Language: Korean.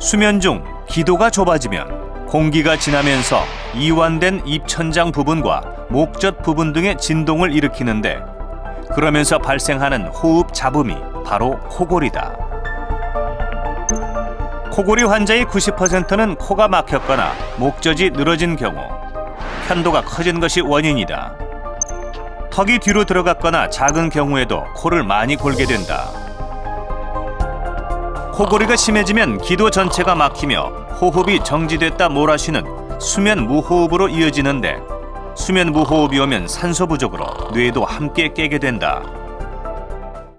수면 중 기도가 좁아지면 공기가 지나면서 이완된 입천장 부분과 목젖 부분 등의 진동을 일으키는데, 그러면서 발생하는 호흡 잡음이 바로 코골이다. 코골이 환자의 90%는 코가 막혔거나 목젖이 늘어진 경우, 편도가 커진 것이 원인이다. 턱이 뒤로 들어갔거나 작은 경우에도 코를 많이 골게 된다. 코골이가 심해지면 기도 전체가 막히며 호흡이 정지됐다 몰아쉬는 수면 무호흡으로 이어지는데, 수면 무호흡이 오면 산소 부족으로 뇌도 함께 깨게 된다.